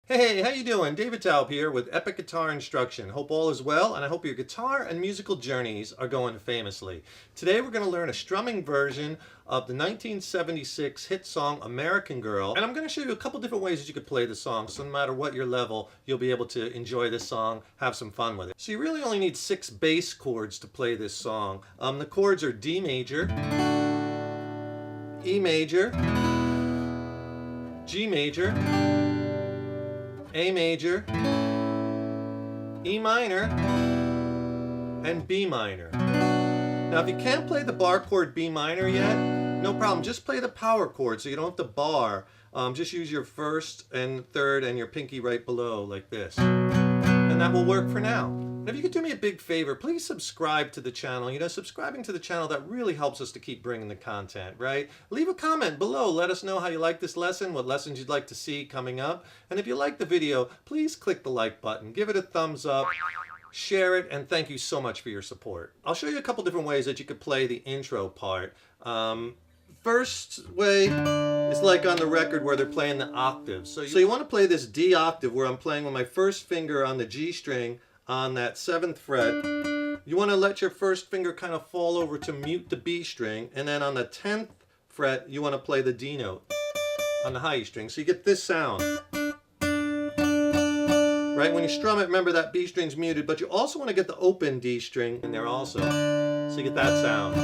Hey, how you doing? David Taub here with Epic Guitar Instruction. Hope all is well, and I hope your guitar and musical journeys are going famously. Today we're going to learn a strumming version of the 1976 hit song American Girl, and I'm going to show you a couple different ways that you could play the song, so no matter what your level, you'll be able to enjoy this song, have some fun with it. So you really only need 6 bass chords to play this song. The chords are D major, E major, G major, A major, E minor, and B minor. Now if you can't play the bar chord B minor yet, no problem, just play the power chord so you don't have to bar. Just use your first and third and your pinky right below like this. And that will work for now. And if you could do me a big favor, please subscribe to the channel. You know, subscribing to the channel, that really helps us to keep bringing the content, right? Leave a comment below. Let us know how you like this lesson, what lessons you'd like to see coming up. And if you like the video, please click the like button, give it a thumbs up, share it, and thank you so much for your support. I'll show you a couple different ways that you could play the intro part. First way is like on the record where they're playing the octaves. So you want to play this D octave where I'm playing with my first finger on the G string on that 7th fret. You want to let your first finger kind of fall over to mute the B string, and then on the 10th fret you want to play the D note on the high E string. So you get this sound. Right? When you strum it, remember that B string's muted, but you also want to get the open D string in there also. So you get that sound.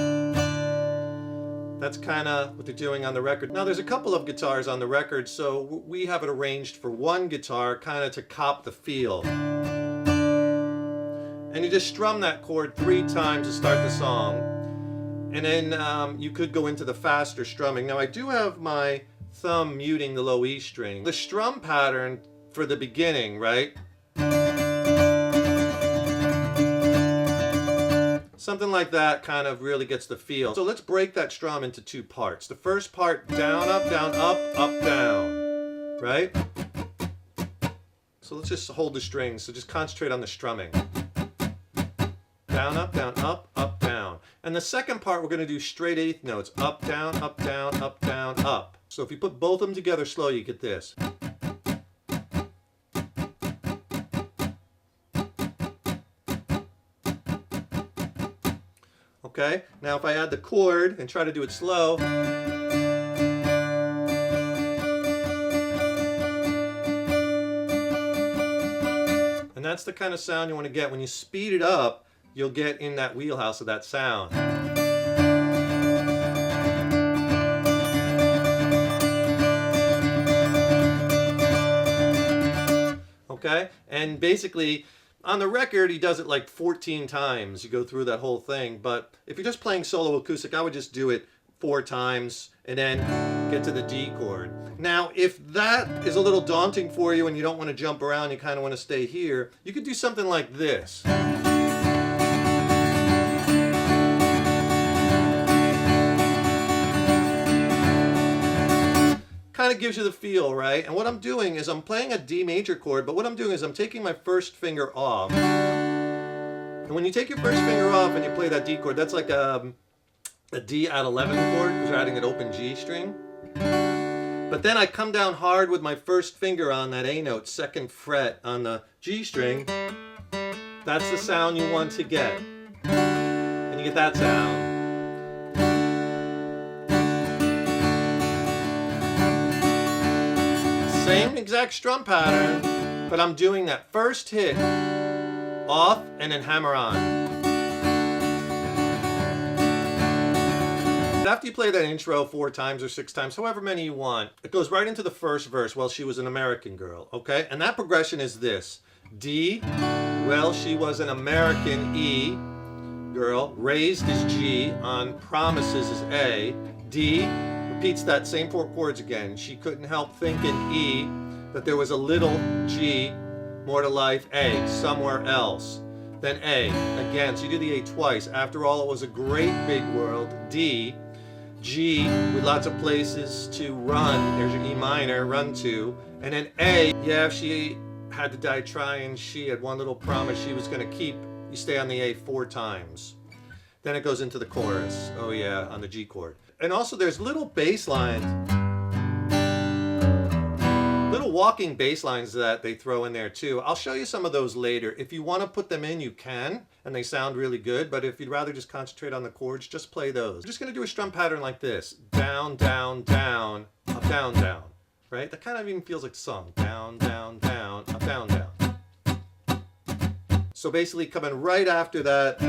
That's kind of what they're doing on the record. Now there's a couple of guitars on the record, so we have it arranged for one guitar kind of to cop the feel. And you just strum that chord 3 times to start the song. And then you could go into the faster strumming. Now I do have my thumb muting the low E string. The strum pattern for the beginning, right? Something like that kind of really gets the feel. So let's break that strum into 2 parts. The first part, down, up, down, right? So let's just hold the strings. So just concentrate on the strumming. Down, up, down. And the second part, we're going to do straight 8th notes. Up, down, up, down, up, down, up. So if you put both of them together slow, you get this. Okay, now if I add the chord and try to do it slow. And that's the kind of sound you want to get. When you speed it up, you'll get in that wheelhouse of that sound. Okay, and basically on the record he does it like 14 times. You go through that whole thing, but if you're just playing solo acoustic, I would just do it 4 times and then get to the D chord. Now if that is a little daunting for you and you don't want to jump around, you kind of want to stay here, you could do something like this. Kind of gives you the feel, right? And what I'm doing is I'm playing a D major chord, but what I'm doing is I'm taking my first finger off. And when you take your first finger off and you play that D chord, that's like a D at 11 chord because you're adding an open G string. But then I come down hard with my first finger on that A note, 2nd fret on the G string. That's the sound you want to get. And you get that sound. Same exact strum pattern, but I'm doing that first hit off and then hammer on. After you play that intro 4 times or 6 times, however many you want, it goes right into the first verse. Well, she was an American girl, okay? And that progression is this. D, well, she was an American E girl, raised is G, on promises is A, D, repeats that same 4 chords again. She couldn't help thinking E, that there was a little G, more to life, A, somewhere else. Then A, again, so you do the A twice. After all, it was a great big world. D, G, with lots of places to run. There's your E minor, run to. And then A, yeah, she had to die trying. She had one little promise she was going to keep. You stay on the A 4 times. Then it goes into the chorus. Oh yeah, on the G chord. And also there's little bass lines, little walking bass lines that they throw in there too. I'll show you some of those later. If you want to put them in, you can, and they sound really good, but if you'd rather just concentrate on the chords, just play those. I'm just going to do a strum pattern like this. Down, down, down, up, down, down. Right? That kind of even feels like a song. Down, down, down, up, down, down. So basically coming right after that,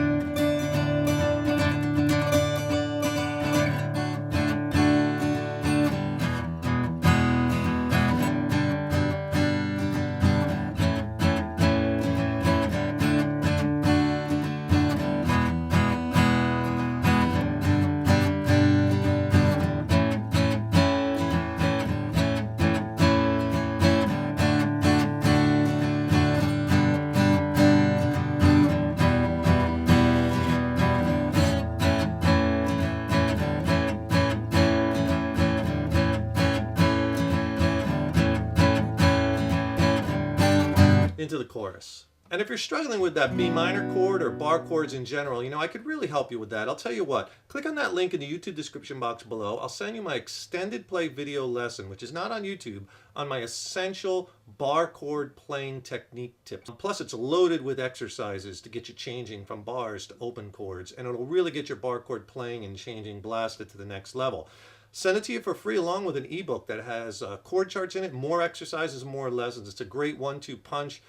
into the chorus. And if you're struggling with that B minor chord or bar chords in general, you know, I could really help you with that. I'll tell you what, click on that link in the YouTube description box below. I'll send you my extended play video lesson, which is not on YouTube, on my essential bar chord playing technique tips. Plus, it's loaded with exercises to get you changing from bars to open chords, and it'll really get your bar chord playing and changing blasted to the next level. Send it to you for free along with an ebook that has chord charts in it, more exercises, more lessons. It's a great 1-2 punch,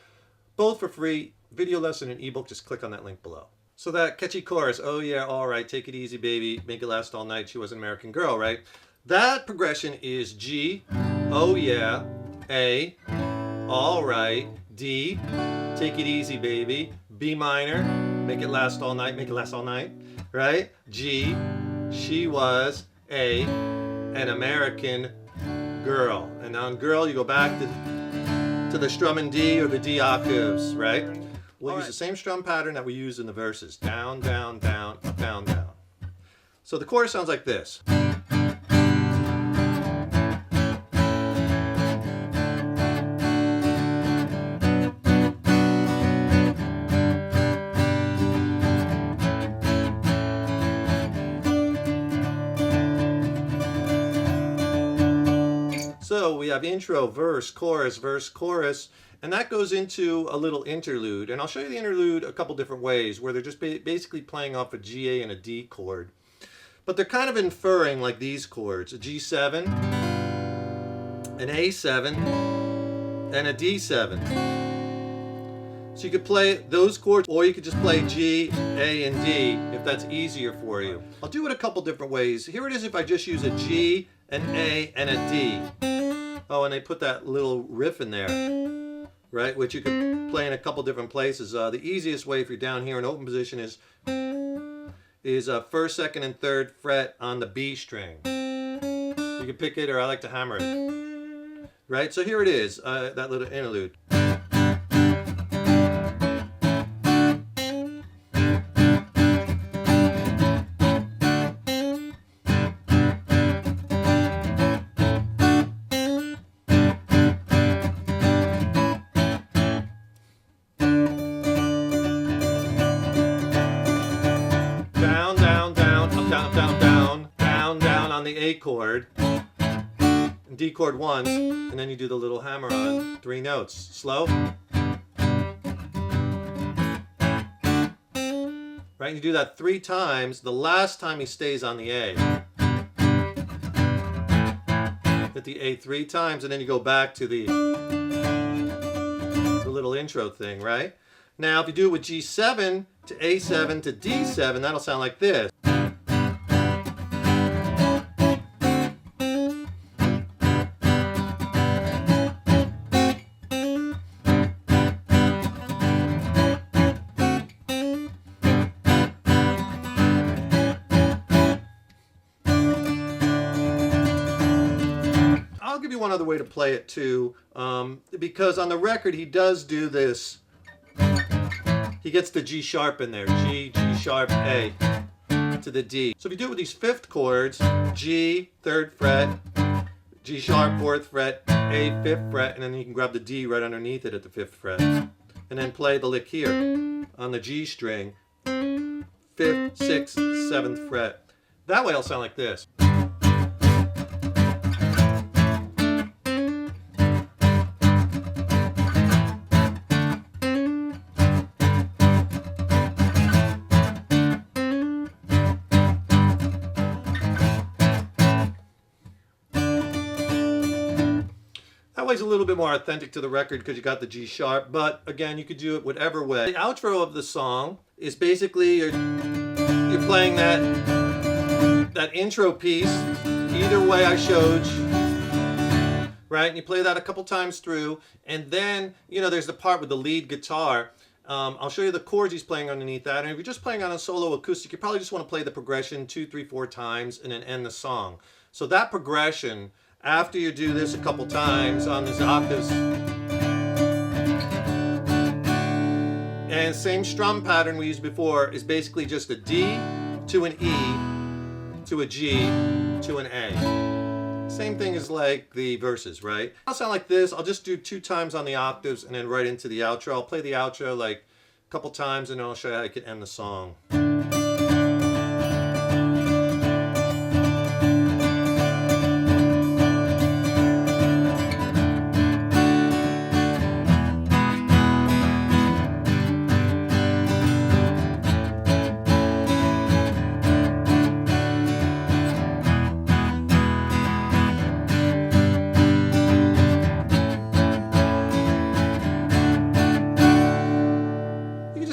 both for free. Video lesson and ebook, just click on that link below. So that catchy chorus, oh yeah, all right, take it easy, baby, make it last all night, she was an American girl, right? That progression is G, oh yeah, A, all right, D, take it easy, baby, B minor, make it last all night, right? G, she was an American girl. And on girl, you go back to the strum in D or the D octaves, right? We'll use the same strum pattern that we use in the verses. Down, down, down, up, down, down. So the chorus sounds like this. So we have intro, verse, chorus, and that goes into a little interlude. And I'll show you the interlude a couple different ways, where they're just basically playing off a G, A, and a D chord. But they're kind of inferring like these chords, a G7, an A7, and a D7. So you could play those chords, or you could just play G, A, and D if that's easier for you. I'll do it a couple different ways. Here it is if I just use a G, an A, and a D. Oh, and they put that little riff in there, right? Which you could play in a couple different places. The easiest way if you're down here in open position is first, second, and third fret on the B string. You can pick it, or I like to hammer it. Right? So here it is, that little interlude. The A chord, and D chord once, and then you do the little hammer on 3 notes. Slow. Right, you do that 3 times. The last time he stays on the A. Hit the A 3 times, and then you go back to the little intro thing, right? Now, if you do it with G7 to A7 to D7, that'll sound like this. I'll give you one other way to play it too, because on the record he does do this. He gets the G sharp in there, G, G sharp, A, to the D. So if you do it with these 5th chords, G, 3rd fret, G sharp, 4th fret, A, 5th fret, and then you can grab the D right underneath it at the 5th fret. And then play the lick here on the G string, 5th, 6th, 7th fret. That way it'll sound like this. plays a little bit more authentic to the record because you got the G sharp, but again, you could do it whatever way. The outro of the song is basically you're playing that intro piece either way I showed you, right? And you play that a couple times through, and then, you know, there's the part with the lead guitar. I'll show you the chords he's playing underneath that. And if you're just playing on a solo acoustic, you probably just want to play the progression 2, 3, 4 times and then end the song. So that progression, after you do this a couple times on these octaves, and same strum pattern we used before, is basically just a D to an E to a G to an A. Same thing as like the verses, right? I'll sound like this. I'll just do 2 times on the octaves and then right into the outro. I'll play the outro like a couple times and then I'll show you how I can end the song.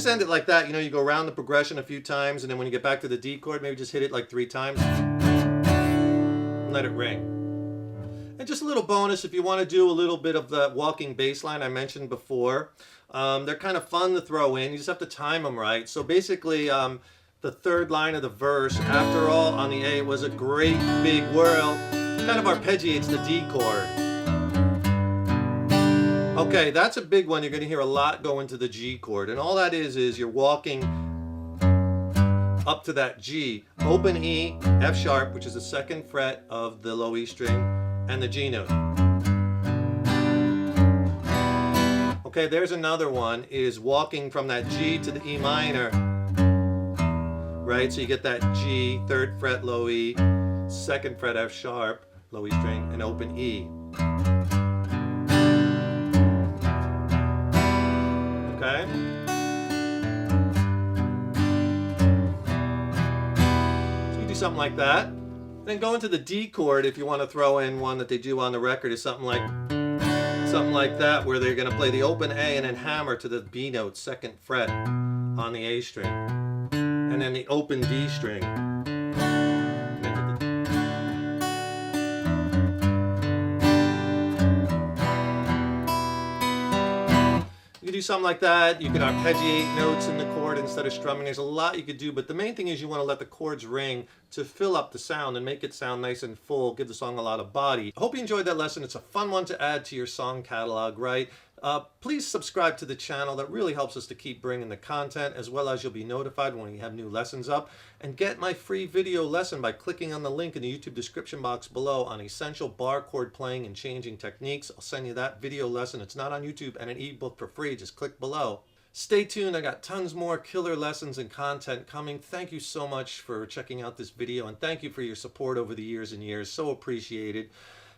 End it like that, you know, you go around the progression a few times, and then when you get back to the D chord, maybe just hit it like 3 times and let it ring. And just a little bonus, if you want to do a little bit of the walking bass line I mentioned before, they're kind of fun to throw in. You just have to time them right. So basically, the 3rd line of the verse, after all on the A was a great big whirl, kind of arpeggiates the D chord. Okay, that's a big one. You're going to hear a lot go into the G chord. And all that is you're walking up to that G. Open E, F sharp, which is the 2nd fret of the low E string, and the G note. Okay, there's another one, is walking from that G to the E minor. Right, so you get that G, 3rd fret, low E, 2nd fret, F sharp, low E string, and open E. Okay. So you do something like that. Then go into the D chord if you want to throw in one that they do on the record, is something like that, where they're going to play the open A and then hammer to the B note, 2nd fret on the A string, and then the open D string. You can do something like that. You can arpeggiate notes in the chord instead of strumming. There's a lot you could do, but the main thing is you want to let the chords ring to fill up the sound and make it sound nice and full, give the song a lot of body. I hope you enjoyed that lesson. It's a fun one to add to your song catalog, right? Please subscribe to the channel. That really helps us to keep bringing the content, as well as you'll be notified when we have new lessons up. And get my free video lesson by clicking on the link in the YouTube description box below on essential bar chord playing and changing techniques. I'll send you that video lesson. It's not on YouTube, and an ebook for free. Just click below. Stay tuned. I got tons more killer lessons and content coming. Thank you so much for checking out this video, and thank you for your support over the years and years. So appreciated.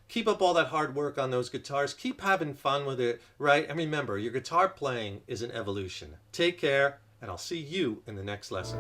Keep up all that hard work on those guitars. Keep having fun with it, right? And remember, your guitar playing is an evolution. Take care, and I'll see you in the next lesson.